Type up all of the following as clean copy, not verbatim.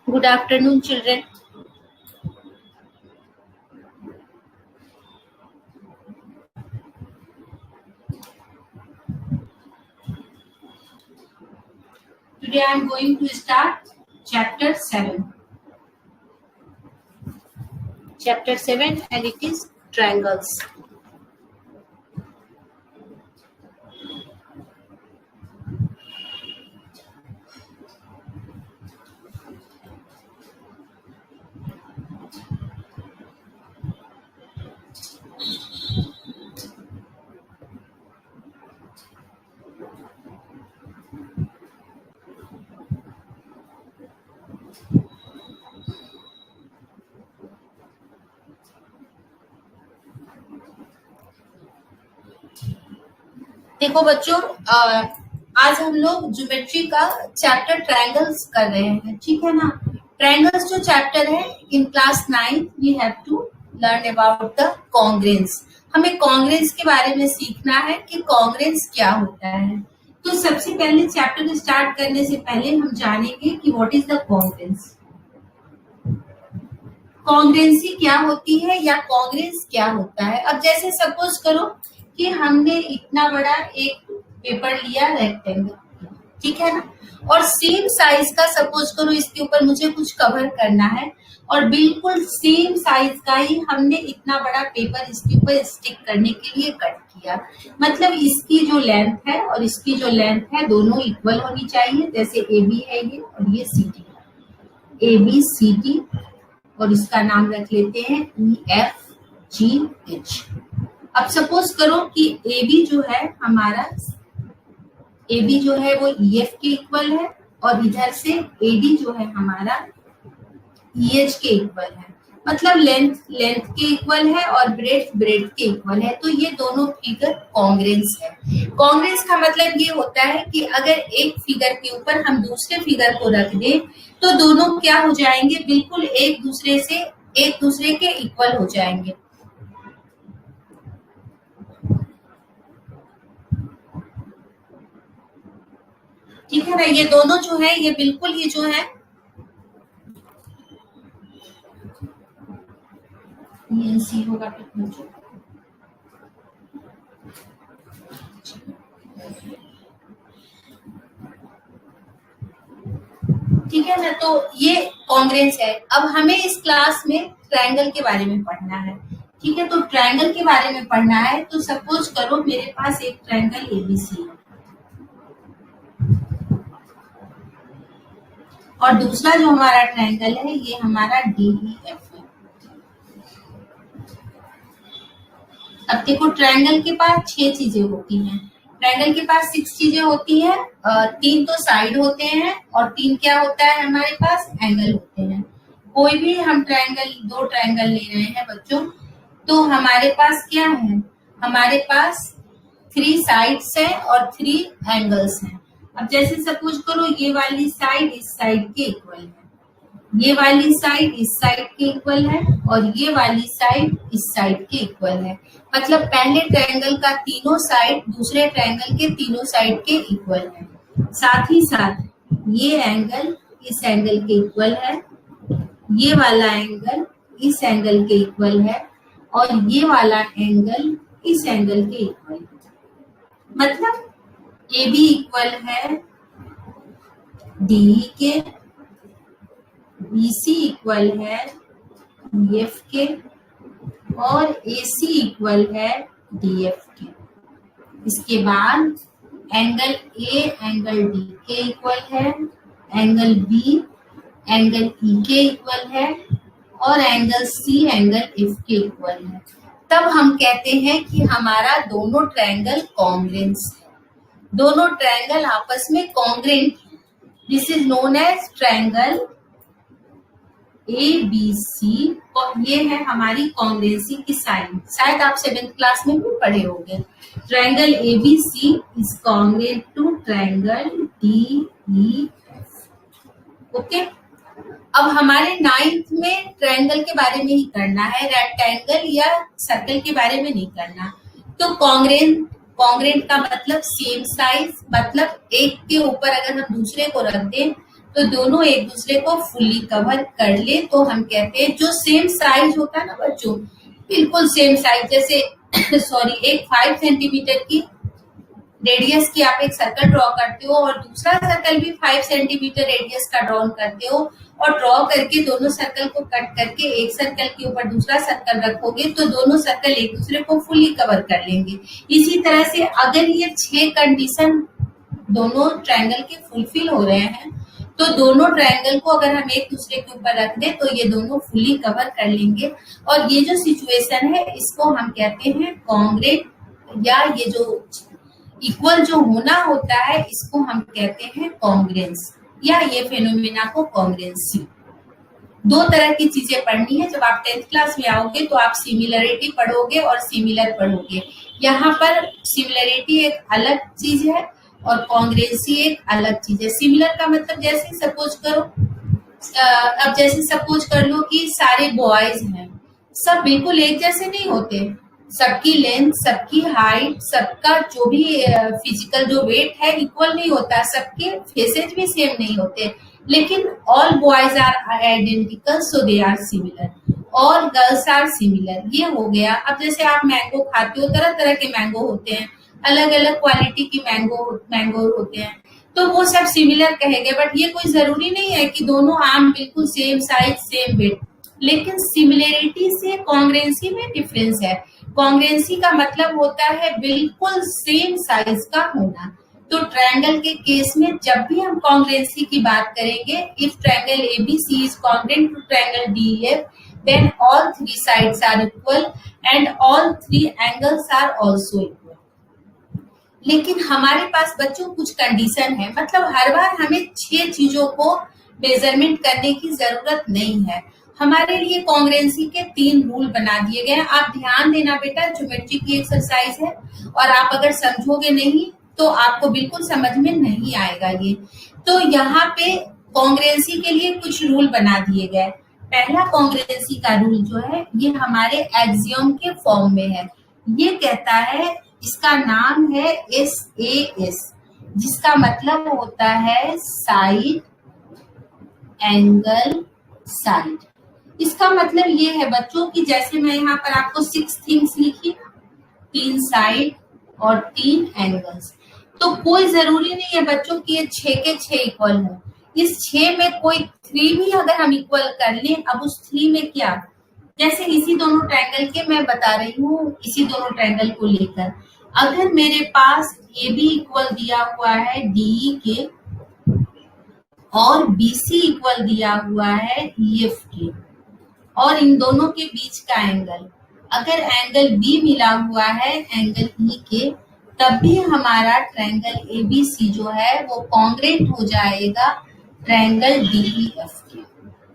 Good afternoon, children. Today I am going to start chapter 7. Chapter 7 and it is triangles. देखो बच्चों, आज हम लोग ज्योमेट्री का चैप्टर ट्रायंगल्स कर रहे हैं, ठीक है ना। ट्रायंगल्स जो चैप्टर है in class 9 we have to learn about the congruence. हमें कॉन्ग्रेंस के बारे में सीखना है कि कॉन्ग्रेंस क्या होता है। तो सबसे पहले चैप्टर स्टार्ट करने से पहले हम जानेंगे कि व्हाट इज द कॉन्ग्रेंस। कॉन्ग्रेंसी क्या होती है या कॉन्ग्रेंस क्या होता है। अब जैसे सपोज करो कि हमने इतना बड़ा एक पेपर लिया रेक्टेंगल, ठीक है ना, और सेम साइज का सपोज करो इसके ऊपर मुझे कुछ कवर करना है और बिल्कुल सेम साइज का ही हमने इतना बड़ा पेपर इसके ऊपर स्टिक करने के लिए कट किया। मतलब इसकी जो लेंथ है और इसकी जो लेंथ है दोनों इक्वल होनी चाहिए। जैसे ए बी है ये और ये C D, A B C D, और इसका नाम रख लेते हैं EFGH। अब सपोज करो कि AB जो है हमारा, AB जो है वो EF के इक्वल है और इधर से AD जो है हमारा EH के इक्वल है। मतलब लेंथ के इक्वल है और ब्रेड्थ के इक्वल है। तो ये दोनों फिगर कॉन्ग्रेंस है। कॉन्ग्रेंस का मतलब ये होता है कि अगर एक फिगर के ऊपर हम दूसरे फिगर को रख दें तो दोनों क्या हो जाएंगे, बिल्कुल एक दूसरे के इक्वल हो जाएंगे। ठीक है ना, ये दोनों जो है ये बिल्कुल ही जो है ये सी होगा कितना जो, ठीक है ना। तो ये कॉन्ग्रेंस है। अब हमें इस क्लास में ट्रायंगल के बारे में पढ़ना है, ठीक है। तो ट्रायंगल के बारे में पढ़ना है तो सपोज करो मेरे पास एक ट्रायंगल ABC है और दूसरा जो हमारा ट्रायंगल है ये हमारा DEF है। अब देखो ट्रायंगल के पास 6 चीजें होती हैं। ट्रायंगल के पास 6 चीजें होती हैं। 3 तो साइड होते हैं और 3 क्या होता है हमारे पास, एंगल होते हैं। कोई भी हम दो ट्रायंगल ले रहे हैं बच्चों, तो हमारे पास क्या है, हमारे पास 3 साइड्स है और 3 एंगल्स हैं। अब जैसे सपोज करो ये वाली साइड इस साइड के इक्वल है, ये वाली साइड इस साइड के इक्वल है और ये वाली साइड इस साइड के इक्वल है। मतलब पहले ट्रायंगल का तीनों साइड दूसरे ट्रायंगल के तीनों साइड के इक्वल है। साथ ही साथ ये एंगल इस एंगल के इक्वल है, ये वाला एंगल इस एंगल के इक्वल है और ये वाला एंगल इस एंगल के इक्वल है। मतलब AB इक्वल है DE के, BC इक्वल है EF के और AC इक्वल है DF के। इसके बाद एंगल A एंगल D के इक्वल है, एंगल B एंगल E के इक्वल है और एंगल C एंगल F के इक्वल है। तब हम कहते हैं कि हमारा दोनों ट्रायंगल कॉन्ग्रेंस है, दोनों ट्रायंगल आपस में कॉन्ग्रेंट है। This is known as triangle ABC। ये है हमारी कॉन्ग्रेंसी की साइन, शायद आप 7th क्लास में भी पढ़े होंगे। Triangle ABC is congruent to triangle DEF। Okay, अब हमारे 9th में ट्रायंगल के बारे में ही करना है, रेक्टेंगल या सर्कल के बारे में नहीं करना। तो कॉन्ग्रेंट का मतलब सेम साइज, मतलब एक के ऊपर अगर हम दूसरे को रख दें तो दोनों एक दूसरे को फुली कवर कर ले तो हम कहते हैं, जो सेम साइज होता है ना बच्चों, बिल्कुल सेम साइज, जैसे सॉरी एक 5 सेंटीमीटर की रेडियस की आप एक सर्कल ड्रॉ करते हो और दूसरा सर्कल भी 5 सेंटीमीटर रेडियस का ड्रॉ करते हो, और ड्रॉ करके दोनों सर्कल को कट करके एक सर्कल के ऊपर दूसरा सर्कल रखोगे तो दोनों सर्कल एक दूसरे को फुली कवर कर लेंगे। इसी तरह से अगर ये 6 कंडीशन दोनों ट्रायंगल के फुलफिल हो रहे हैं तो दोनों ट्रायंगल को अगर हम एक दूसरे के ऊपर रख दें तो ये दोनों फुली कवर कर लेंगे। और ये जो सिचुएशन है इसको हम कहते हैं कॉन्ग्रेट, या ये जो इक्वल जो होना होता है इसको हम कहते हैं कॉन्ग्रेंस, या ये फेनोमेना को कॉन्ग्रेंसी। दो तरह की चीजें पढ़नी है। जब आप 10th क्लास में आओगे तो आप सिमिलरिटी पढ़ोगे और सिमिलर पढ़ोगे। यहाँ पर सिमिलरिटी एक अलग चीज है और कॉन्ग्रेंसी एक अलग चीज है। सिमिलर का मतलब जैसे सपोज करो, अब जैसे सपोज कर लो कि सारे बॉयज हैं, सब बिल्कुल एक जैसे नहीं होते, सबकी लेंथ, सबकी हाइट, सबका जो भी फिजिकल जो वेट है इक्वल नहीं होता, सबके फेसेज भी सेम नहीं होते, लेकिन all boys are identical so they are similar, all girls are similar. ये हो गया। अब जैसे आप मैंगो खाते हो, तरह तरह के मैंगो होते हैं, अलग अलग क्वालिटी की मैंगो होते हैं, तो वो सब सिमिलर कहेंगे। बट ये कोई जरूरी नहीं है कि दोनों आम बिल्कुल सेम साइज सेम वेट, लेकिन सिमिलरिटी से कॉन्ग्रेंसी में डिफरेंस है। कॉन्ग्रेंसी का मतलब होता है बिल्कुल सेम साइज का होना। तो ट्रायंगल के केस में जब भी हम कॉन्ग्रेंसी की बात करेंगे, if triangle ABC is congruent to triangle DEF, then all 3 sides are equal and all 3 angles are also equal. लेकिन हमारे पास बच्चों कुछ कंडीशन है, मतलब हर बार हमें 6 चीजों को मेजरमेंट करने की जरूरत नहीं है। हमारे लिए कॉन्ग्रेंसी के 3 रूल बना दिए गए हैं। आप ध्यान देना बेटा, ज्योमेट्री की एक्सरसाइज है और आप अगर समझोगे नहीं तो आपको बिल्कुल समझ में नहीं आएगा ये। तो यहाँ पे कॉन्ग्रेंसी के लिए कुछ रूल बना दिए गए। पहला कॉन्ग्रेंसी का रूल जो है ये हमारे एक्सियम के फॉर्म में है। ये कहता है, इसका नाम है SAS, जिसका मतलब होता है साइड एंगल साइड। इसका मतलब ये है बच्चों की, जैसे मैं यहाँ पर आपको 6 थिंग्स लिखी, 3 साइड और 3 एंगल्स, तो कोई जरूरी नहीं है बच्चों की ये 6 के 6 इक्वल हो। इस 6 में कोई 3 भी अगर हम इक्वल कर लें, अब उस 3 में क्या, जैसे इसी दोनों ट्रायंगल के मैं बता रही हूँ, इसी दोनों ट्रायंगल को लेकर अगर मेरे पास ए बी इक्वल दिया हुआ है DE के और BC इक्वल दिया हुआ है EF के, और इन दोनों के बीच का एंगल, अगर एंगल B मिला हुआ है एंगल E के, तब भी हमारा ट्रायंगल ABC जो है वो कॉन्ग्रेंट हो जाएगा ट्रायंगल DEF के।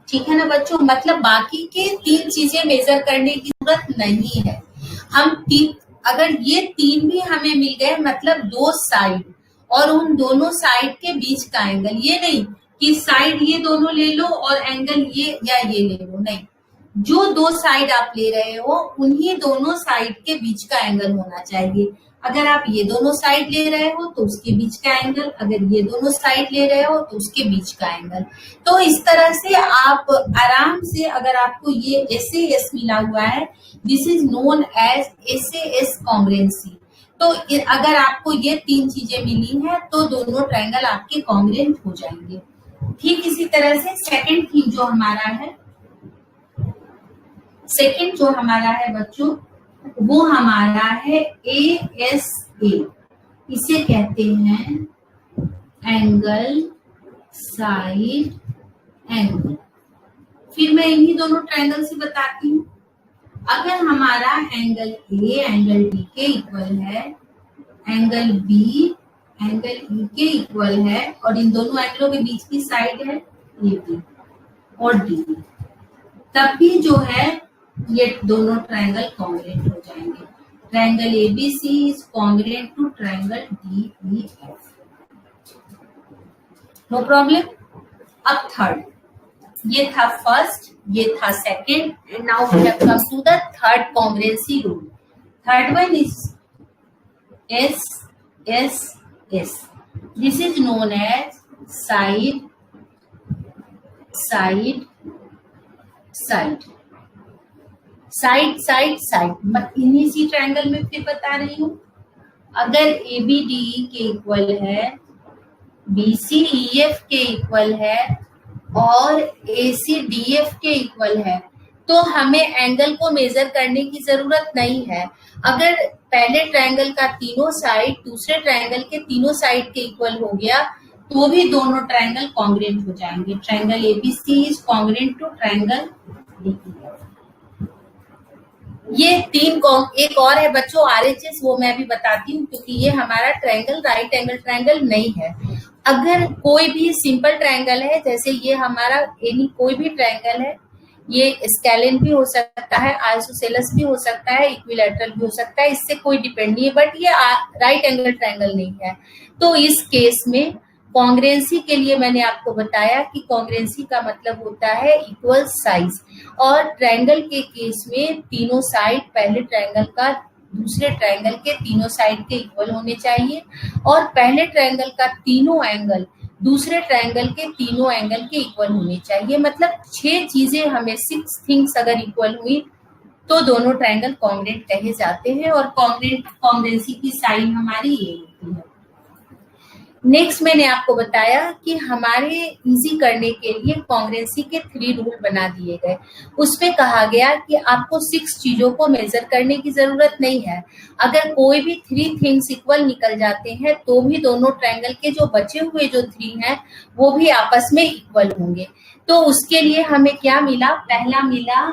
ठीक है ना बच्चों, मतलब बाकी के 3 चीजें मेजर करने की जरूरत नहीं है। हम अगर ये 3 भी हमें मिल गए, मतलब 2 साइड और उन दोनों साइड के बीच का एंगल, ये नहीं कि साइड ये दोनों ले लो और एंगल ये या ये ले लो, नहीं, जो 2 साइड आप ले रहे हो उन्हीं दोनों साइड के बीच का एंगल होना चाहिए। अगर आप ये दोनों साइड ले रहे हो तो उसके बीच का एंगल, अगर ये दोनों साइड ले रहे हो तो उसके बीच का एंगल। तो इस तरह से आप आराम से, अगर आपको ये SAS मिला हुआ है, this is known as SAS congruency. तो अगर आपको ये 3 चीजें मिली हैं तो दोनों ट्रायंगल आपके कॉन्ग्रेंट हो जाएंगे। ठीक इसी तरह से सेकंड थिंग जो हमारा है, सेकंड जो हमारा है बच्चों, वो हमारा है ASA। इसे कहते हैं एंगल साइड एंगल। फिर मैं इन्हीं दोनों ट्रायंगल से बताती हूँ। अगर हमारा एंगल A एंगल D के इक्वल है, एंगल B एंगल E के इक्वल है, और इन दोनों एंगलों के बीच की साइड है AB और DB, तब भी जो है ये दोनों ट्रायंगल कॉन्ग्रेंट हो जाएंगे। Triangle ABC is congruent to triangle DEF, no problem. अब थर्ड, ये था फर्स्ट, ये था second, and now we have come to the third congruency rule. Third one is SSS, this is known as side side side side side side, इन्हीं सी triangle में फिर बता रही हूँ। अगर ABDE के इक्वल है, BCEF के इक्वल है और ACDF के इक्वल है, तो हमें एंगल को मेजर करने की जरूरत नहीं है। अगर पहले ट्रायंगल का तीनों साइड दूसरे ट्रायंगल के तीनों साइड के इक्वल हो गया तो भी दोनों ट्रायंगल कॉन्ग्रुएंट हो जाएंगे। Triangle ABC is congruent to triangle DEF। ये एक और है बच्चों RHS, वो मैं भी बताती हूँ क्योंकि ये हमारा ट्रायंगल राइट एंगल ट्रायंगल नहीं है। अगर कोई भी सिंपल ट्रायंगल है, जैसे ये हमारा एनी कोई भी ट्रायंगल है, ये स्केलिन भी हो सकता है, आइसोसेलेस भी हो सकता है, इक्विलैटरल भी हो सकता है, इससे कोई डिपेंड नहीं है, बट ये राइट एंगल ट्रायंगल नहीं है। तो इस केस में कॉन्ग्रुएंसी के लिए मैंने आपको बताया कि कॉन्ग्रुएंसी का मतलब होता है इक्वल साइज, और ट्रायंगल के केस में तीनों साइड पहले ट्रायंगल का दूसरे ट्रायंगल के तीनों साइड के इक्वल होने चाहिए, और पहले ट्रायंगल का तीनों एंगल दूसरे ट्रायंगल के तीनों एंगल के इक्वल होने चाहिए। मतलब 6 चीजें हमें 6 थिंग्स अगर इक्वल हुई तो दोनों ट्रायंगल कॉन्ग्रुएंट कहे जाते हैं, और कॉन्ग्रुएंसी की साइन हमारी ये होती है। नेक्स्ट मैंने आपको बताया कि हमारे इजी करने के लिए कॉन्ग्रुएंसी के 3 रूल बना दिए गए। उसमें कहा गया कि आपको 6 चीजों को मेजर करने की जरूरत नहीं है। अगर कोई भी 3 थिंग्स इक्वल निकल जाते हैं तो भी दोनों ट्रायंगल के जो बचे हुए जो 3 हैं वो भी आपस में इक्वल होंगे। तो उसके लिए हमें क्या मिला, पहला मिला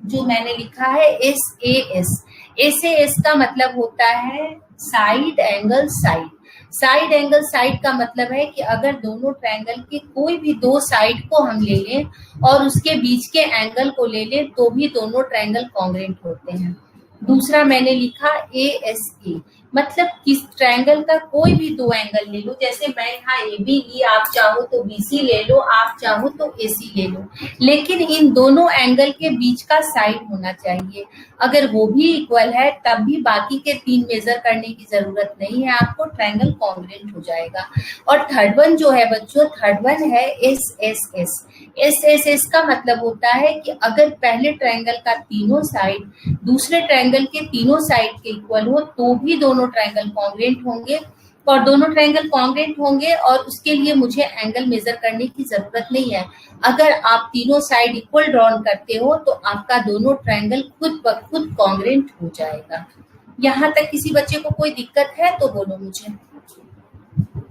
जो मैंने लिखा है SAS। SAS का मतलब होता है side angle side. Side angle side का मतलब है कि अगर दोनों ट्रायंगल के कोई भी 2 साइड को हम ले लें और उसके बीच के एंगल को ले लें तो भी दोनों ट्रायंगल कॉन्ग्रुएंट होते हैं। दूसरा मैंने लिखा ASA, मतलब किस ट्रायंगल का कोई भी 2 एंगल ले लो, जैसे मैं यहाँ AB ली, आप चाहो तो BC ले लो, आप चाहो तो AC ले लो, लेकिन इन दोनों एंगल के बीच का साइड होना चाहिए। अगर वो भी इक्वल है तब भी बाकी के 3 मेजर करने की जरूरत नहीं है, आपको ट्रायंगल कॉन्ग्रुएंट हो जाएगा। और थर्ड वन जो है बच्चों, थर्ड वन है SSS। SSS का मतलब होता है कि अगर पहले ट्रायंगल का तीनों साइड दूसरे ट्रायंगल के तीनों साइड के इक्वल हो तो भी दोनों ट्रायंगल कॉन्ग्रुएंट होंगे, और दोनों ट्रायंगल कॉन्ग्रुएंट होंगे और उसके लिए मुझे एंगल मेजर करने की जरूरत नहीं है। अगर आप तीनों साइड इक्वल ड्रॉन करते हो तो आपका दोनों ट्रायंगल खुद ब खुद कॉन्ग्रुएंट हो जाएगा। यहाँ तक किसी बच्चे को कोई दिक्कत है तो बोलो मुझे।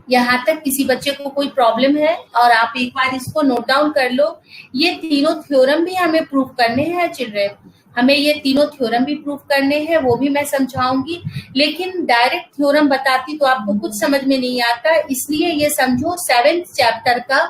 यहाँ तक किसी बच्चे को कोई प्रॉब्लम है? और आप एक बार इसको नोट डाउन कर लो। ये तीनों थ्योरम भी हमें प्रूव करने हैं चिल्ड्रेन, हमें ये तीनों थ्योरम भी प्रूव करने हैं, वो भी मैं समझाऊंगी। लेकिन डायरेक्ट थ्योरम बताती तो आपको कुछ समझ में नहीं आता, इसलिए ये समझो 7th चैप्टर का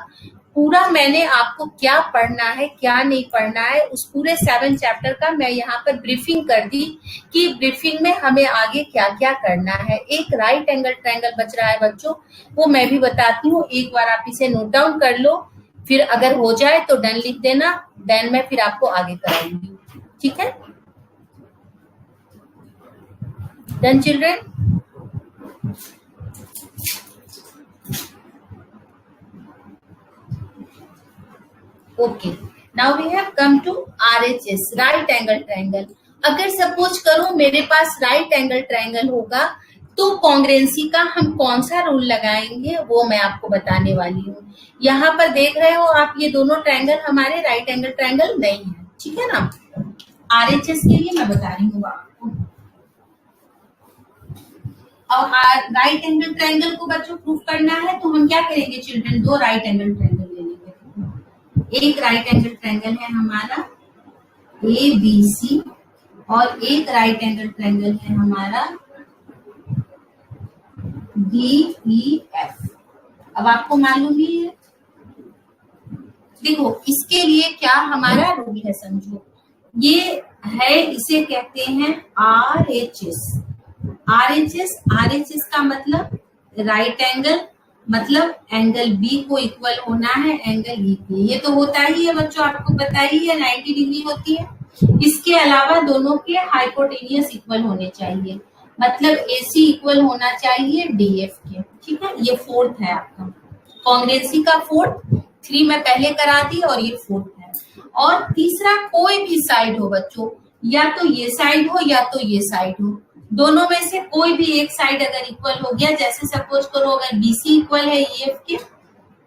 पूरा मैंने आपको क्या पढ़ना है क्या नहीं पढ़ना है, उस पूरे 7 चैप्टर का मैं यहाँ पर ब्रीफिंग कर दी कि ब्रीफिंग में हमें आगे क्या क्या करना है। एक राइट एंगल ट्रायंगल बच रहा है बच्चों, वो मैं भी बताती हूँ, एक बार आप इसे नोट डाउन कर लो, फिर अगर हो जाए तो डन लिख देना, देन मैं फिर आपको आगे कराऊंगी। ठीक है, done children? Okay, now we have come to RHS, right angle triangle. अगर सपोज करो मेरे पास राइट एंगल ट्रायंगल होगा तो कॉन्ग्रुएंसी का हम कौन सा रूल लगाएंगे वो मैं आपको बताने वाली हूँ। यहाँ पर देख रहे हो आप, ये दोनों ट्रायंगल हमारे राइट एंगल ट्रायंगल नहीं है, ठीक है ना। RHS के लिए मैं बता रही हूँ आपको। और राइट एंगल ट्रायंगल को बच्चों प्रूफ करना है तो हम क्या करेंगे चिल्ड्रन, 2 राइट एंगल ट्रायंगल ले लेंगे। एक राइट एंगल ट्रायंगल है हमारा ABC और एक राइट एंगल ट्रायंगल है हमारा DEF। अब आपको मालूम ही है, देखो इसके लिए क्या हमारा रूल है समझो, ये है, इसे कहते हैं RHS। RHS का मतलब राइट एंगल, मतलब एंगल B को इक्वल होना है एंगल E के। ये तो होता ही है बच्चों, आपको पता ही है 90 डिग्री होती है। इसके अलावा दोनों के हाइपोटेनियस इक्वल होने चाहिए, मतलब AC इक्वल होना चाहिए DF के। ठीक है, ये 4th है आपका कॉन्ग्रुएंसी का 4th 3 मैं पहले करा दी और ये 4th है। और तीसरा कोई भी साइड हो बच्चों, या तो ये साइड हो या तो ये साइड हो, दोनों में से कोई भी एक साइड अगर इक्वल हो गया, जैसे सपोज करो अगर BC इक्वल है EF के,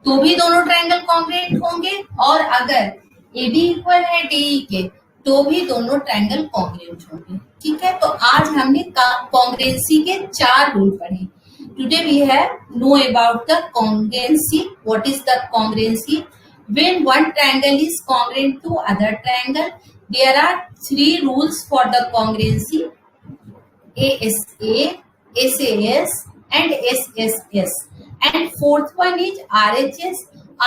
तो भी दोनों ट्रायंगल कॉन्ग्रुएंट होंगे, और अगर AB इक्वल है DE के, तो भी दोनों ट्रायंगल कॉन्ग्रुएंट होंगे। ठीक है, तो आज हमने कॉन्ग्रुएंसी के 4 रूल पढ़े। Today we have know about the congruency. What is the congruency? When one triangle is congruent to other triangle, there are 3 rules for the congruency: ASA, SAS, and SSS. And 4th one is RHS.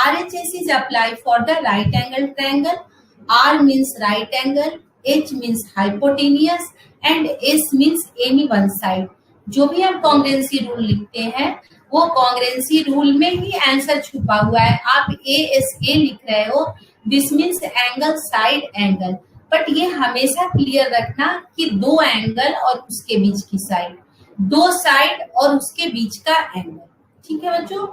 RHS is applied for the right angle triangle. R means right angle, H means hypotenuse, and S means any one side. जो भी हम congruency rule लिखते हैं वो congruency rule में ही answer छुपा हुआ है। आप ASA लिख रहे हो, this means angle side angle, but ये हमेशा क्लियर रखना कि 2 एंगल और उसके बीच की साइड, 2 साइड और उसके बीच का एंगल। ठीक है बच्चों,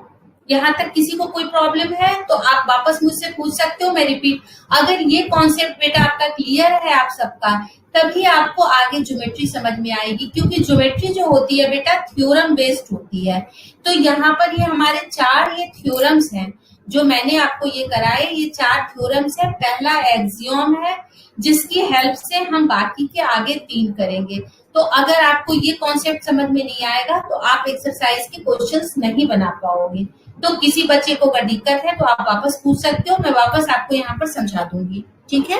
यहाँ तक किसी को कोई प्रॉब्लम है तो आप वापस मुझसे पूछ सकते हो, मैं रिपीट। अगर ये कॉन्सेप्ट बेटा आपका क्लियर है आप सबका, तभी आपको आगे ज्योमेट्री समझ में आएगी, क्योंकि ज्योमेट्री जो होती है बेटा थ्योरम बेस्ड होती है। तो यहाँ पर ये हमारे 4 ये थ्योरम्स हैं जो मैंने आपको ये कराए, ये 4 थ्योरम्स है। पहला एक्सियोम है जिसकी हेल्प से हम बाकी के आगे 3 करेंगे। तो अगर आपको ये कॉन्सेप्ट समझ में नहीं आएगा तो आप एक्सरसाइज के क्वेश्चंस नहीं बना पाओगे। तो किसी बच्चे को अगर दिक्कत है तो आप वापस पूछ सकते हो, मैं वापस आपको यहाँ पर समझा दूंगी। ठीक है,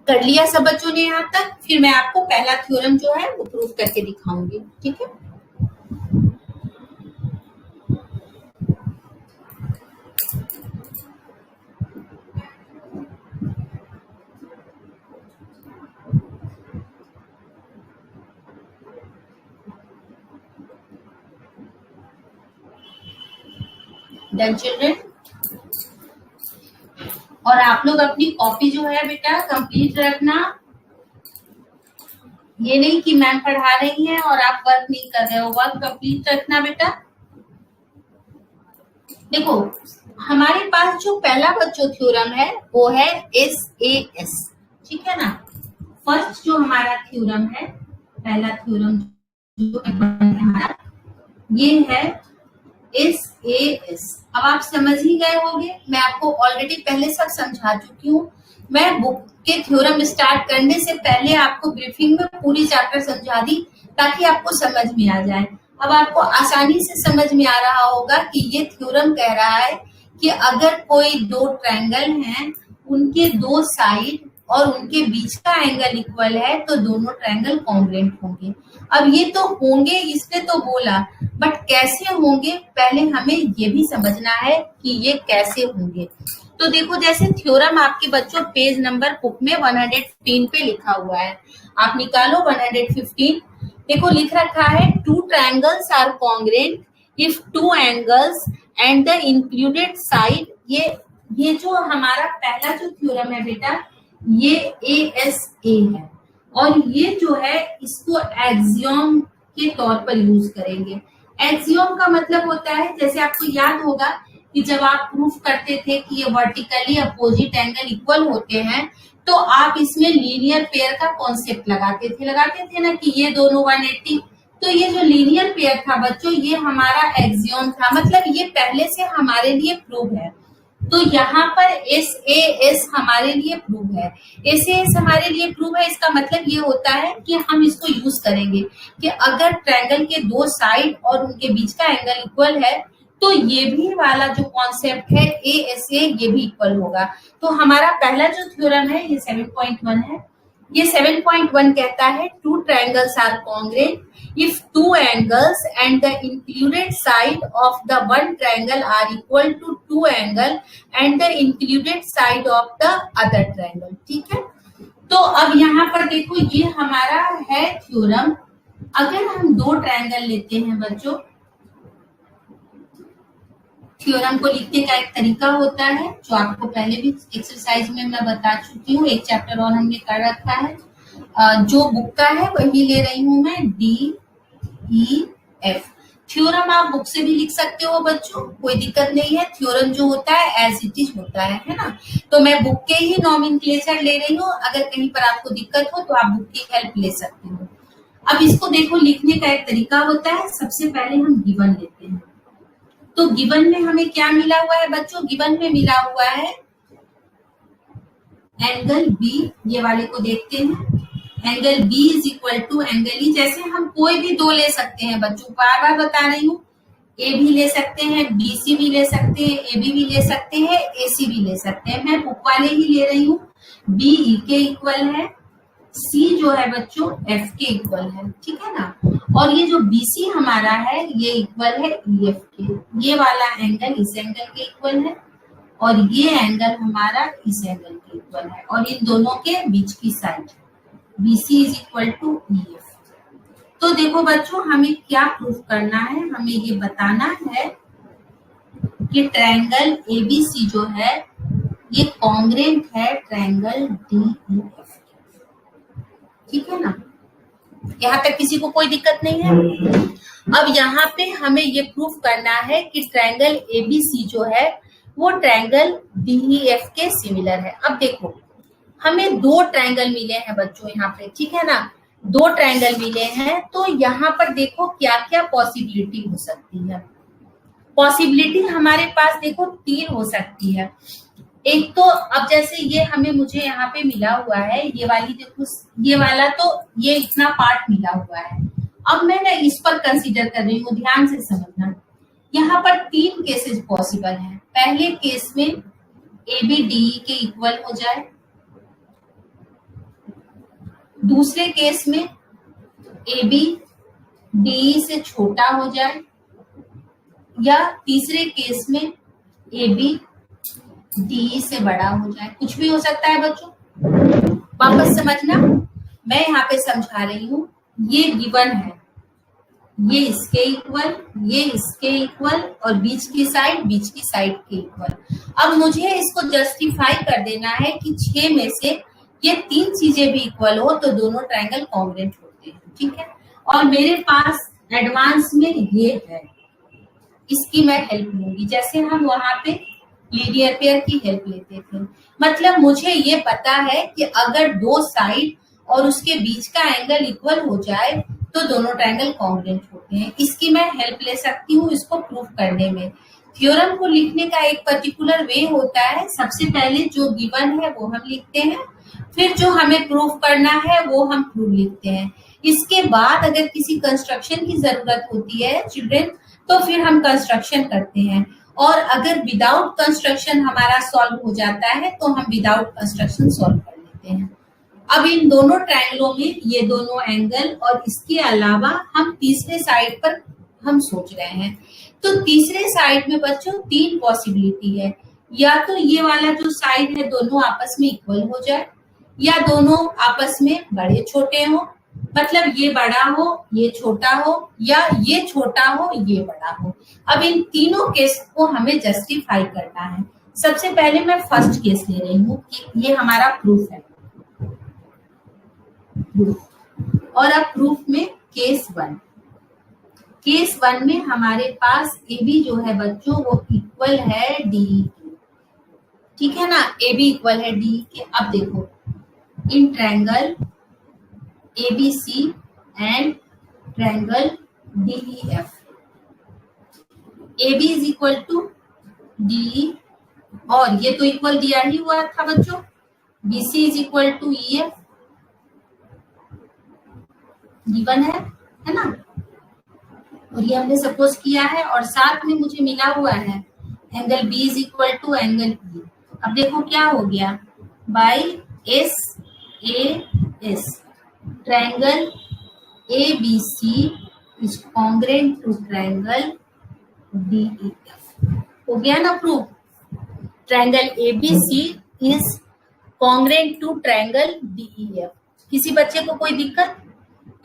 कर लिया सब बच्चों ने यहाँ तक? फिर मैं आपको पहला थ्योरम जो है वो प्रूव करके दिखाऊंगी। ठीक है, डन चिल्ड्रन। और आप लोग अपनी कॉपी जो है बेटा कंप्लीट रखना। ये नहीं कि मैम पढ़ा रही है और आप वर्क नहीं कर रहे हो, वर्क कंप्लीट रखना बेटा। देखो हमारे पास जो पहला बच्चों थ्योरम है वो है SAS। ठीक है ना, फर्स्ट जो हमारा थ्योरम है, पहला थ्योरम जो हमारा ये है SAS। अब आप समझ ही गए होंगे, मैं आपको ऑलरेडी पहले सब समझा चुकी हूँ। मैं बुक के थ्योरम स्टार्ट करने से पहले आपको ब्रीफिंग में पूरी चैप्टर समझा दी ताकि आपको समझ में आ जाए। अब आपको आसानी से समझ में आ रहा होगा कि ये थ्योरम कह रहा है कि अगर कोई 2 ट्रायंगल हैं, उनके 2 साइड और उनके बीच का एंगल इक्वल है तो दोनों ट्रायंगल कॉन्ग्रुएंट होंगे। अब ये तो होंगे इसने तो बोला, बट कैसे होंगे पहले हमें ये भी समझना है कि ये कैसे होंगे। तो देखो जैसे थ्योरम आपके बच्चों पेज नंबर बुक में 115 पे लिखा हुआ है, आप निकालो 115। देखो लिख रखा है 2 triangles are congruent if 2 angles and the included side। ये जो हमारा पहला जो थ्योरम है बेटा ये ASA है, और ये जो है इसको एक्सियोम के तौर पर यूज करेंगे। एक्सियोम का मतलब होता है, जैसे आपको याद होगा कि जब आप प्रूफ करते थे कि ये वर्टिकली अपोजिट एंगल इक्वल होते हैं तो आप इसमें लीनियर पेयर का कॉन्सेप्ट लगाते थे ना कि ये दोनों 180। तो ये जो लीनियर पेयर था बच्चों ये हमारा एक्सियोम था, मतलब ये पहले से हमारे लिए प्रूव है। तो यहाँ पर SAS हमारे लिए प्रूव है। SAS हमारे लिए प्रूव है, इसका मतलब ये होता है कि हम इसको यूज करेंगे कि अगर ट्रायंगल के 2 साइड और उनके बीच का एंगल इक्वल है तो ये भी वाला जो कॉन्सेप्ट है ASA ये भी इक्वल होगा। तो हमारा पहला जो थ्योरम है ये 7.1 है। ये 7.1 कहता है 2 triangles are congruent if 2 angles and the included side of the one triangle are equal to 2 angle and the included side of the other triangle। ठीक है, तो अब यहाँ पर देखो ये हमारा है थ्योरम। अगर हम 2 ट्रायंगल लेते हैं बच्चों, थ्योरम को लिखने का एक तरीका होता है जो आपको पहले भी एक्सरसाइज में मैं बता चुकी हूँ, एक चैप्टर और हमने कर रखा है। जो बुक का है वही ले रही हूँ मैं, DEF। थ्योरम आप बुक से भी लिख सकते हो बच्चों, कोई दिक्कत नहीं है। थ्योरम जो होता है एज इट इज होता है ना। तो मैं बुक के ही नॉमेनक्लेचर ले रही हूँ, अगर कहीं पर आपको दिक्कत हो तो आप बुक की हेल्प ले सकते हो। अब इसको देखो, लिखने का एक तरीका होता है। सबसे पहले हम गिवन लेते हैं। तो गिवन में हमें क्या मिला हुआ है बच्चों? गिवन में मिला हुआ है एंगल बी, ये वाले को देखते हैं। Angle B is equal to angle E. जैसे हम कोई भी दो ले सकते हैं बच्चों, बार बार बता रही हूँ, ए भी ले सकते हैं, बीसी भी ले सकते हैं, ए बी भी ले सकते हैं, एसी भी ले सकते हैं। मैं बुक वाले ही ले रही हूँ। बी ई के इक्वल है, सी जो है बच्चों एफ के इक्वल है, ठीक है ना। और ये जो बीसी हमारा है ये इक्वल है ई एफ के। ये वाला एंगल इस एंगल के इक्वल है और ये एंगल हमारा इस एंगल के इक्वल है, और इन दोनों के बीच की side BC is equal to EF। तो देखो बच्चों, हमें क्या प्रूफ करना है? हमें ये बताना है कि ट्रायंगल ABC जो है ये कॉन्ग्रेंट है ट्रायंगल DEF, ठीक है ना। यहाँ तक किसी को कोई दिक्कत नहीं है? अब यहाँ पे हमें ये प्रूफ करना है कि ट्रायंगल ABC जो है वो ट्रायंगल DEF के सिमिलर है। अब देखो, हमें दो ट्रायंगल मिले हैं बच्चों यहाँ पे, ठीक है ना। दो ट्रायंगल मिले हैं, तो यहाँ पर देखो क्या क्या पॉसिबिलिटी हो सकती है। पॉसिबिलिटी हमारे पास देखो तीन हो सकती है। एक तो अब जैसे ये मुझे यहाँ पे मिला हुआ है, ये वाली देखो, ये वाला तो ये इतना पार्ट मिला हुआ है। अब मैं ना इस पर कंसीडर कर रही हूँ, ध्यान से समझना। यहाँ पर तीन केसेस पॉसिबल हैं। पहले केस में AB DE के इक्वल हो जाए, दूसरे केस में AB DE से छोटा हो जाए, या तीसरे केस में AB DE से बड़ा हो जाए। कुछ भी हो सकता है बच्चों, वापस समझना। मैं यहाँ पे समझा रही हूँ, ये गिवन है, ये इसके इक्वल, ये इसके इक्वल, और बीच की साइड के इक्वल। अब मुझे इसको जस्टिफाई कर देना है कि 6 में से ये तीन चीजें भी इक्वल हो तो दोनों ट्रायंगल कॉन्ग्रेंट होते हैं, ठीक है। और मेरे पास एडवांस में ये है, इसकी मैं हेल्प लूंगी, जैसे हम वहां पे लीनियर पेयर की हेल्प लेते थे। मतलब मुझे ये पता है कि अगर दो साइड और उसके बीच का एंगल इक्वल हो जाए तो दोनों ट्रायंगल कॉन्ग्रेंट होते हैं। इसकी मैं हेल्प ले सकती हूँ इसको प्रूफ करने में। थ्योरम को लिखने का एक पर्टिकुलर वे होता है। सबसे पहले जो गिवन है वो हम लिखते हैं, फिर जो हमें प्रूफ करना है वो हम प्रूफ लिखते हैं। इसके बाद अगर किसी कंस्ट्रक्शन की जरूरत होती है चिल्ड्रन, तो फिर हम कंस्ट्रक्शन करते हैं, और अगर विदाउट कंस्ट्रक्शन हमारा सॉल्व हो जाता है तो हम विदाउट कंस्ट्रक्शन सॉल्व कर लेते हैं। अब इन दोनों ट्रायंगलों में ये दोनों एंगल और इसके अलावा हम तीसरे साइड पर हम सोच रहे हैं। तो तीसरे साइड में बच्चों तीन पॉसिबिलिटी है, या तो ये वाला जो साइड है दोनों आपस में इक्वल हो जाए, या दोनों आपस में बड़े छोटे हो, मतलब ये बड़ा हो ये छोटा हो, या ये छोटा हो ये बड़ा हो। अब इन तीनों केस को हमें जस्टिफाई करना है। सबसे पहले मैं फर्स्ट केस ले रही हूँ कि ये हमारा प्रूफ है, और अब प्रूफ में केस वन में हमारे पास AB जो है बच्चों वो इक्वल है DE के, ठीक है ना। AB इक्वल है DE के। अब देखो, in triangle ABC and triangle DEF, AB is equal to DE, और ये तो इक्वल दिया ही हुआ था बच्चों, BC is equal to EF, given है ना। और ये हमने सपोज किया है, और साथ में मुझे मिला हुआ है angle B is equal to angle E। अब देखो क्या हो गया, by SAS triangle ABC is congruent to triangle DEF। हो गया ना proof, triangle ABC is congruent to triangle DEF। किसी बच्चे को कोई दिक्कत?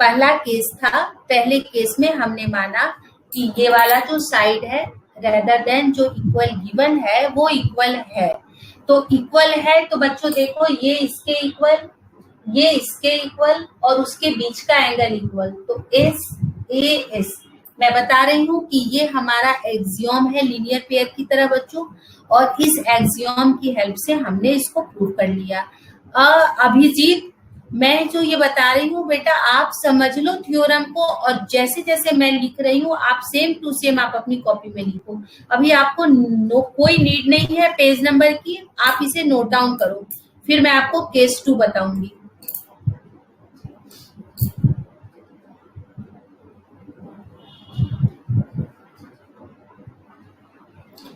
पहला केस था, पहले केस में हमने माना कि ये वाला जो साइड है रेदर देन जो इक्वल गिवन है वो इक्वल है। तो इक्वल है तो बच्चों देखो, ये इसके इक्वल, ये इसके इक्वल, और उसके बीच का एंगल इक्वल, तो SAS मैं बता रही हूँ कि ये हमारा एक्सियोम है लीनियर पेयर की तरह बच्चों, और इस एक्सियोम की हेल्प से हमने इसको प्रूव कर लिया। अभिजीत, मैं जो ये बता रही हूँ बेटा आप समझ लो थ्योरम को, और जैसे जैसे मैं लिख रही हूँ आप सेम टू सेम आप अपनी कॉपी में लिखो। अभी आपको कोई नीड नहीं है पेज नंबर की, आप इसे नोट डाउन करो, फिर मैं आपको केस 2 बताऊंगी।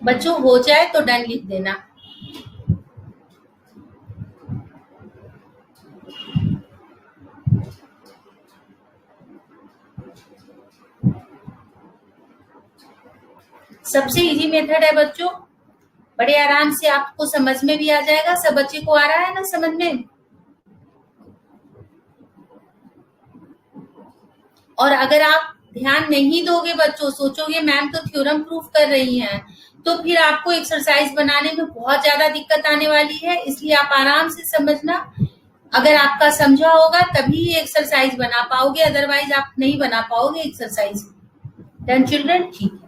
बच्चों हो जाए तो डन लिख देना। सबसे इजी मेथड है बच्चों, बड़े आराम से आपको समझ में भी आ जाएगा। सब बच्चे को आ रहा है ना समझ में? और अगर आप ध्यान नहीं दोगे बच्चों, सोचोगे मैम तो थ्योरम प्रूफ कर रही हैं, तो फिर आपको एक्सरसाइज बनाने में बहुत ज्यादा दिक्कत आने वाली है। इसलिए आप आराम से समझना, अगर आपका समझा होगा तभी एक्सरसाइज बना पाओगे, अदरवाइज आप नहीं बना पाओगे एक्सरसाइज। Done children? ठीक है।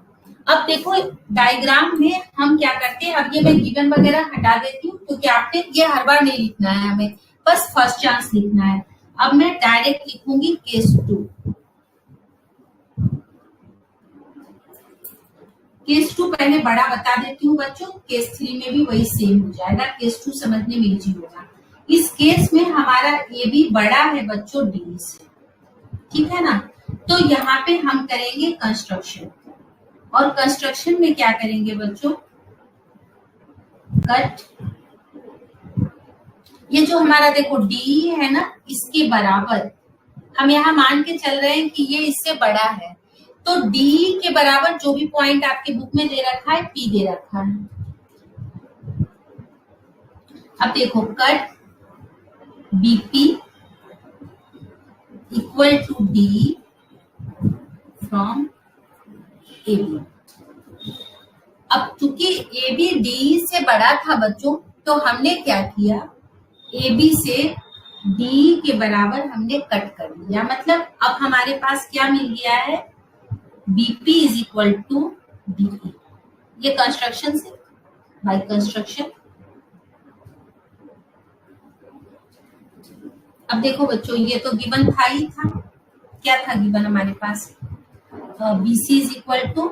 अब देखो डायग्राम में हम क्या करते हैं, अब ये मैं गिवन वगैरह हटा देती हूँ क्योंकि आपने ये हर बार नहीं लिखना है, हमें बस फर्स्ट चांस लिखना है। अब मैं डायरेक्ट लिखूंगी केस 2। केस 2 पहले बड़ा बता देती हूँ बच्चों, केस 3 में भी वही सेम हो जाएगा, केस 2 समझने में इजी होगा। इस केस में हमारा ए बी बड़ा है बच्चों डी से, ठीक है ना? तो यहाँ पे हम करेंगे कंस्ट्रक्शन, और कंस्ट्रक्शन में क्या करेंगे बच्चों, कट। ये जो हमारा देखो डी है ना, इसके बराबर हम यहाँ मान के चल रहे हैं कि ये इससे बड़ा है, तो डी के बराबर जो भी पॉइंट आपके बुक में दे रखा है पी दे रखा है। अब देखो cut BP equal to D from A B. अब चूंकि ए बी डी से बड़ा था बच्चों, तो हमने क्या किया, ए बी से डी के बराबर हमने कट कर दिया। मतलब अब हमारे पास क्या मिल गया है, BP is equal to DE. ये कंस्ट्रक्शन से बाय कंस्ट्रक्शन। अब देखो बच्चों ये तो गिवन था ही था, क्या था गिवन हमारे पास, BC is equal to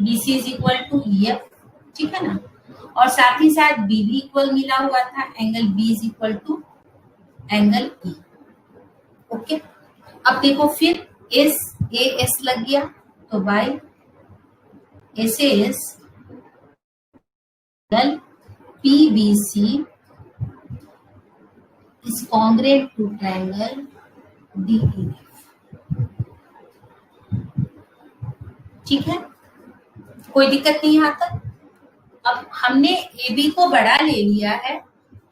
EF, ठीक है ना? और साथ ही साथ बी भी इक्वल मिला हुआ था, angle B is equal to angle E. Okay, अब देखो फिर एस ए एस लग गया, तो by S S angle P B C is congruent to triangle D E. ठीक है, कोई दिक्कत नहीं यहाँ तक। अब हमने ए बी को बड़ा ले लिया है,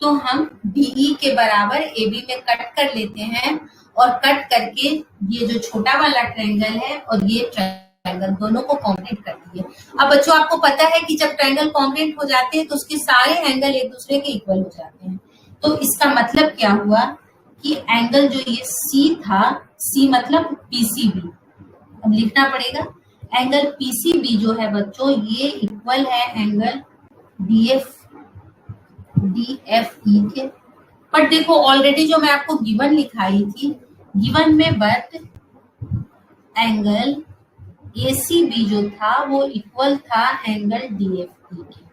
तो हम डीई के बराबर ए बी में कट कर लेते हैं, और कट करके ये जो छोटा वाला ट्रायंगल है और ये ट्रायंगल दोनों को कॉन्ग्रेट कर दिए। अब बच्चों आपको पता है कि जब ट्रायंगल कॉन्ग्रेट हो जाते हैं तो उसके सारे एंगल एक दूसरे के इक्वल हो जाते हैं। तो इसका मतलब क्या हुआ कि एंगल जो ये सी था, सी मतलब पीसीबी, अब लिखना पड़ेगा, एंगल पीसीबी जो है बच्चों ये इक्वल है एंगल डीएफई के। पर देखो ऑलरेडी जो मैं आपको गिवन लिखाई थी, गिवन में बट एंगल एसीबी जो था वो इक्वल था एंगल डीएफई के।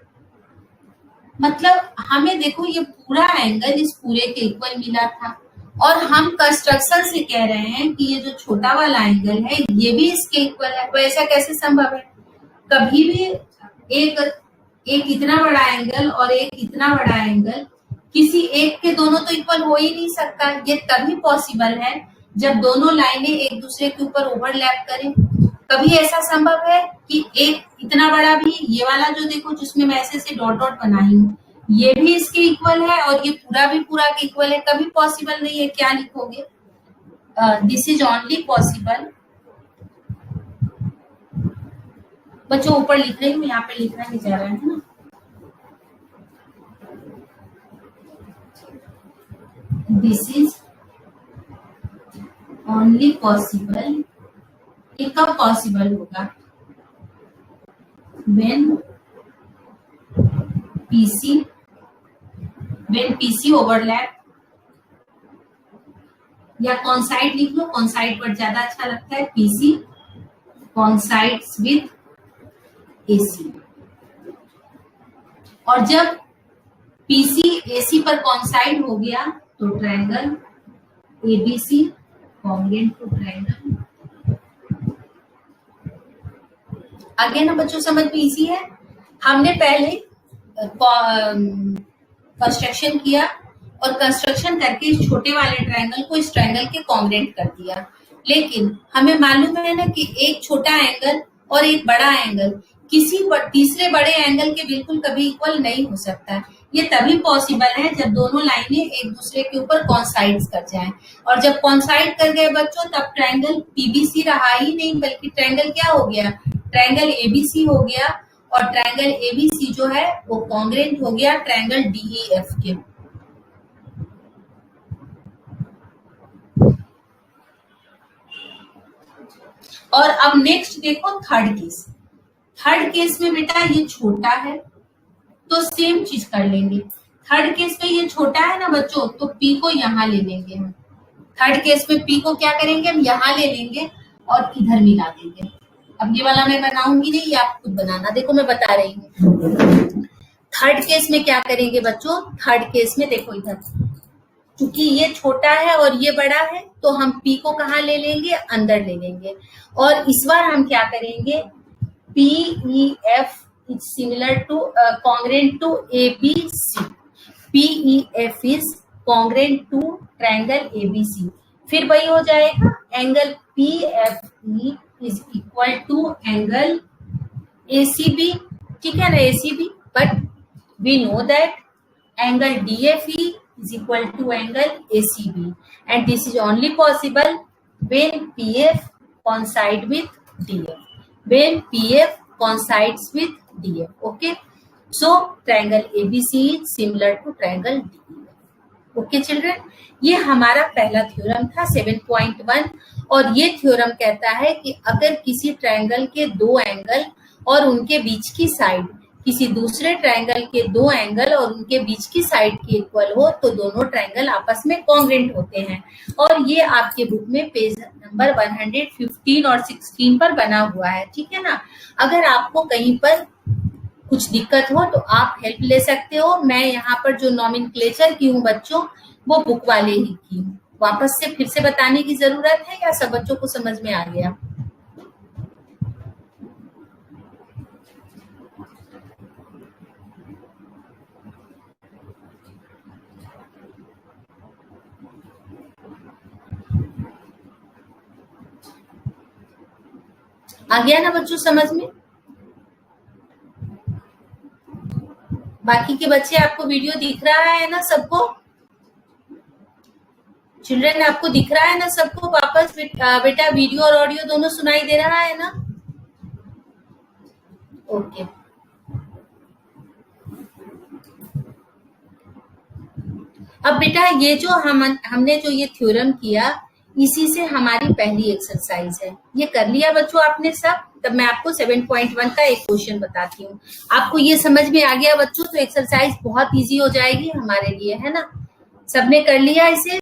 मतलब हमें देखो ये पूरा एंगल इस पूरे के इक्वल मिला था, और हम कंस्ट्रक्शन से कह रहे हैं कि ये जो छोटा वाला एंगल है ये भी इसके इक्वल है। तो ऐसा कैसे संभव है? कभी भी एक इतना बड़ा एंगल और एक इतना बड़ा एंगल किसी एक के दोनों तो इक्वल हो ही नहीं सकता। ये तभी पॉसिबल है जब दोनों लाइनें एक दूसरे के ऊपर ओवरलैप करें। कभी ऐसा संभव है कि एक इतना बड़ा भी, ये वाला जो देखो जिसमें मैं ऐसे डॉट डॉट बनाई हूँ, ये भी इसके इक्वल है और ये पूरा भी पूरा के इक्वल है? कभी पॉसिबल नहीं है। क्या लिखोगे? This is only possible. बच्चों ऊपर लिख रही हूँ, यहाँ पे लिखना नहीं जा रहा है ना। दिस इज ओनली पॉसिबल ये कब पॉसिबल होगा? when PC ओवरलैप, या कॉन्साइड लिख लो, कॉन्साइड वर्ड ज्यादा अच्छा लगता है, PC कॉन्साइड्स विथ AC। और जब PC AC पर कॉन्साइड हो गया तो triangle ABC congruent to triangle. आगे ना बच्चों समझ में इजी है। हमने पहले कंस्ट्रक्शन किया और कंस्ट्रक्शन करके इस छोटे वाले ट्रायंगल को इस ट्रायंगल के कॉन्ग्रुएंट कर दिया, लेकिन हमें मालूम है ना कि एक छोटा एंगल और एक बड़ा एंगल किसी तीसरे बड़े एंगल के बिल्कुल कभी इक्वल नहीं हो सकता। ये तभी पॉसिबल है जब दोनों लाइनें एक दूसरे के ऊपर कॉन्साइड कर जाएं, और जब कॉन्साइड कर गए बच्चों तब ट्रायंगल पीबीसी रहा ही नहीं, बल्कि ट्रायंगल क्या हो गया? ट्रायंगल एबीसी हो गया। और ट्रायंगल एबीसी जो है वो कॉन्ग्रुएंट हो गया ट्रायंगल डीईएफ के। और अब नेक्स्ट देखो थर्ड केस। थर्ड केस में बेटा ये छोटा है तो सेम चीज कर लेंगे। थर्ड केस में ये छोटा है ना बच्चों, तो पी को यहाँ ले लेंगे हम। थर्ड केस में पी को क्या करेंगे? हम यहाँ ले लेंगे और इधर मिला देंगे। अब ये वाला मैं बनाऊंगी नहीं, ये आप खुद बनाना। देखो मैं बता रही हूँ। थर्ड केस में क्या करेंगे बच्चों? थर्ड केस में देखो इधर, क्योंकि ये छोटा है और ये बड़ा है तो हम पी को कहाँ ले लेंगे? अंदर ले लेंगे। और इस बार हम क्या करेंगे? PEF is similar to congruent to ABC. PEF is congruent to triangle ABC। फिर वही हो जाएगा, angle PFE is equal to angle ACB। ठीक है ना, ACB। But we know that angle DFE is equal to angle ACB, and this is only possible when PF coincide with DF, when PF coincides with DF। okay, so triangle ABC is similar to triangle DEF। okay children, ये हमारा पहला theorem था 7.1। और ये theorem कहता है कि अगर किसी ट्रायंगल के दो एंगल और उनके बीच की साइड किसी दूसरे ट्रायंगल के दो एंगल और उनके बीच की साइड की इक्वल हो तो दोनों ट्रायंगल आपस में कॉन्ग्रुएंट होते हैं। और ये आपके बुक में पेज नंबर 115 और 16 पर बना हुआ है। ठीक है ना। अगर आपको कहीं पर कुछ दिक्कत हो तो आप हेल्प ले सकते हो। मैं यहाँ पर जो नॉमेनक्लेचर की हूँ बच्चों, वो बुक वाले ही की हूँ। वापस से फिर से बताने की जरूरत है या सब बच्चों को समझ में आ गया? आ गया ना बच्चों समझ में? बाकी के बच्चे, आपको वीडियो दिख रहा है ना सबको? चिल्ड्रन आपको दिख रहा है ना सबको? वापस बेटा वीडियो और ऑडियो दोनों सुनाई दे रहा है ना? ओके। अब बेटा ये जो हमने जो ये थ्योरम किया, इसी से हमारी पहली एक्सरसाइज है। ये कर लिया बच्चों आपने सब? तब मैं आपको 7.1 का एक क्वेश्चन बताती हूँ। आपको ये समझ में आ गया बच्चों तो एक्सरसाइज बहुत इजी हो जाएगी हमारे लिए, है ना? सबने कर लिया इसे?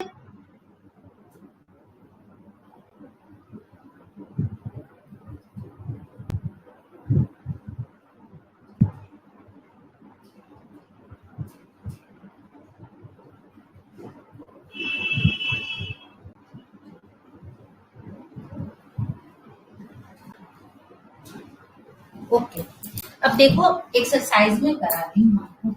ओके। अब देखो एक्सरसाइज में कराती हूँ आपको।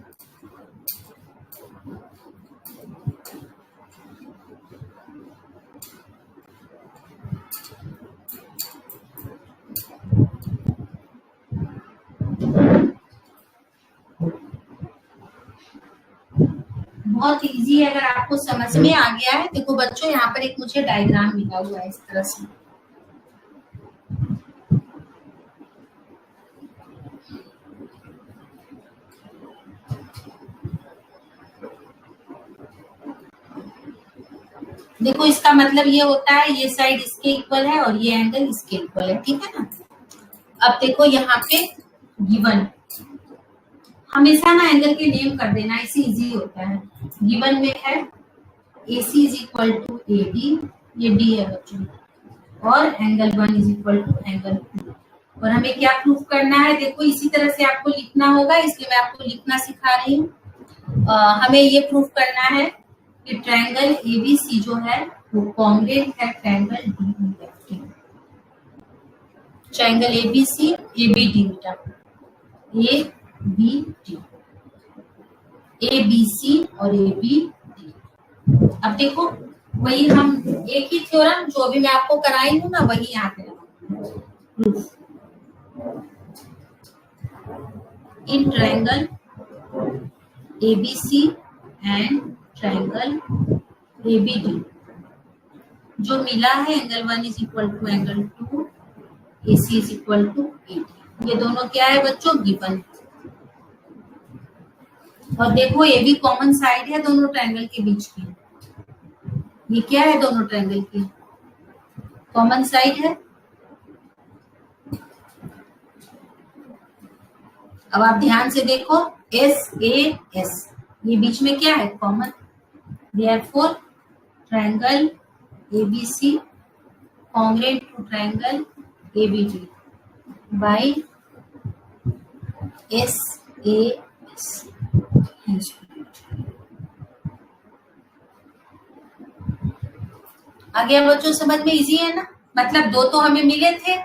बहुत इजी है, अगर आपको समझ में आ गया है। देखो बच्चों यहाँ पर एक मुझे डायग्राम मिला हुआ है इस तरह से। देखो इसका मतलब ये होता है ये साइड इसके इक्वल है और ये एंगल इसके इक्वल है, ठीक है ना। अब देखो यहाँ पे गिवन, हमेशा ना एंगल के नेम कर देना, इससे इजी होता है। गिवन में है AC is equal to AD, ये D है बच्चों, और angle 1 is equal to angle 2। और हमें क्या प्रूफ करना है, देखो इसी तरह से आपको लिखना होगा, इसलिए मैं आपको लिखना सिखा रही हूँ। हमें ये प्रूफ करना है कि ट्रायंगल ABC जो है वो कॉन्ग्रुएंट है ट्रायंगल DEF के। ट्रायंगल ABC ABD बेटा, ABD, ABC और ABD। अब देखो वही हम एक ही थ्योरम जो अभी मैं आपको कराई हूँ ना, वही यहाँ पे proof. In triangle ABC and triangle ABD जो मिला है angle 1 is equal to angle 2, AC is equal to AD, ये दोनों क्या है बच्चों, गिवन। और देखो ये भी कॉमन साइड है दोनों ट्रायंगल के बीच की, ये क्या है दोनों ट्रायंगल की कॉमन साइड है। अब आप ध्यान से देखो SAS, ये बीच में क्या है, common. Therefore triangle ABC congruent to triangle ABD by SAS। आगे बच्चों समझ में इजी है ना, मतलब दो तो हमें मिले थे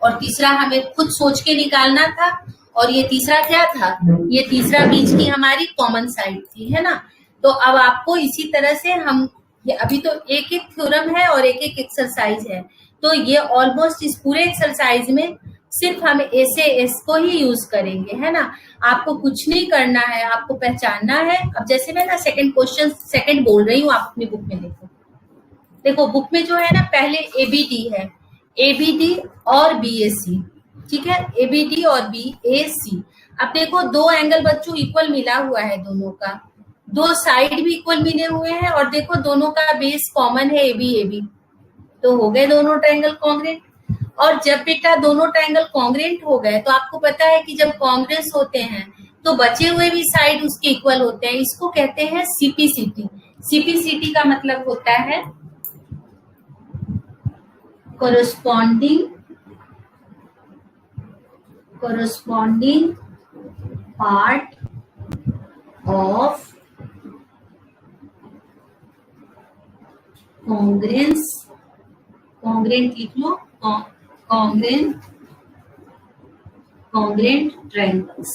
और तीसरा हमें खुद सोच के निकालना था, और ये तीसरा क्या था, ये तीसरा बीच की हमारी कॉमन साइड थी, है ना। तो अब आपको इसी तरह से हम ये अभी तो एक एक थ्योरम है और एक एक एक्सरसाइज है, तो ये ऑलमोस्ट इस पूरे एक्सरसाइज में सिर्फ हम SAS को ही यूज करेंगे, है ना। आपको कुछ नहीं करना है, आपको पहचानना है। अब जैसे मैं ना सेकंड क्वेश्चन सेकंड बोल रही हूँ, आप अपनी बुक में देखो। देखो बुक में जो है ना पहले ABD है, ABD और BAC, ठीक है, ABD और BAC। अब देखो दो एंगल बच्चों इक्वल मिला हुआ है, दोनों का दो साइड भी इक्वल मिले हुए हैं, और देखो दोनों का बेस कॉमन है AB, तो हो गए दोनों ट्रायंगल कॉन्ग्रुएंट। और जब बेटा दोनों ट्रायंगल कॉन्ग्रुएंट हो गए, तो आपको पता है कि जब कॉन्ग्रुएंस होते हैं तो बचे हुए भी साइड उसके इक्वल होते हैं, इसको कहते हैं CPCT। CPCT का मतलब होता है corresponding part of congruence, congruent लिख लो, congruent triangles।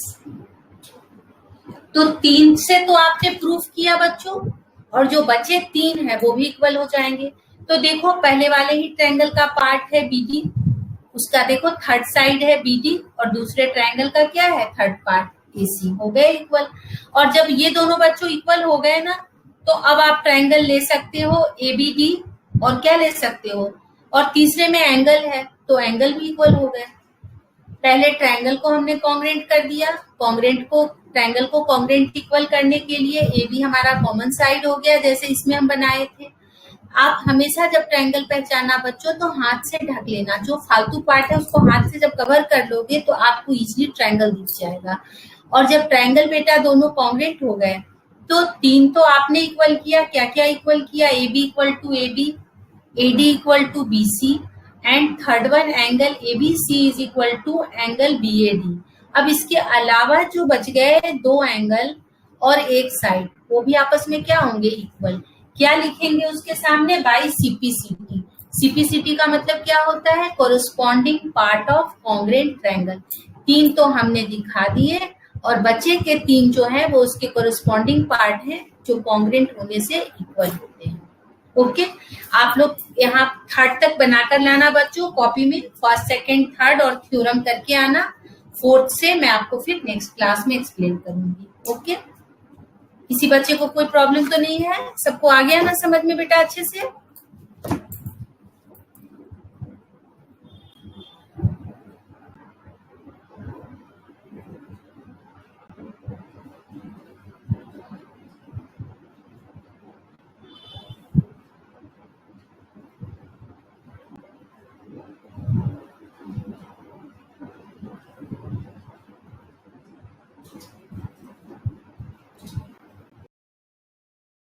तो 3 से तो आपने प्रूफ किया बच्चों, और जो बचे 3 है वो भी इक्वल हो जाएंगे। तो देखो पहले वाले ही ट्रायंगल का पार्ट है BD, उसका देखो थर्ड साइड है BD, और दूसरे ट्रायंगल का क्या है, थर्ड पार्ट AC, हो गए इक्वल। और जब ये दोनों बच्चों इक्वल हो गए ना, तो अब आप ट्रायंगल ले सकते हो ABD, और क्या ले सकते हो, और तीसरे में एंगल है तो एंगल भी इक्वल हो गए। पहले ट्रायंगल को हमने कॉन्ग्रुएंट कर दिया, ट्रायंगल को कॉन्ग्रुएंट इक्वल करने के लिए AB हमारा कॉमन साइड हो गया, जैसे इसमें हम बनाए थे। आप हमेशा जब ट्रायंगल पहचाना बच्चों तो हाथ से ढक लेना, जो फालतू पार्ट है उसको हाथ से जब कवर कर लोगे तो आपको इजीली ट्रायंगल दिख जाएगा। और जब ट्रायंगल बेटा दोनों कॉन्ग्रुएंट हो गए, तो 3 तो आपने इक्वल किया, क्या क्या इक्वल किया, AB equal to AB, AD equal to BC, and third one angle ABC is equal to angle BAD। अब इसके अलावा जो बच गए 2 एंगल और एक साइड, वो भी आपस में क्या होंगे, इक्वल। क्या लिखेंगे उसके सामने, बाई CPCT। CPCT का मतलब क्या होता है, corresponding part of congruent triangle. 3 तो हमने दिखा दिए, और बचे के 3 जो है वो उसके कोरिस्पॉन्डिंग पार्ट है, जो कॉन्ग्रुएंट होने से इक्वल होते हैं। ओके, आप लोग यहाँ थर्ड तक बनाकर लाना बच्चों कॉपी में, फर्स्ट सेकंड थर्ड, और थ्योरम करके आना। फोर्थ से मैं आपको फिर नेक्स्ट क्लास में एक्सप्लेन करूंगी। ओके, किसी बच्चे को कोई प्रॉब्लम तो नहीं है, सबको आ गया ना समझ में बेटा अच्छे से।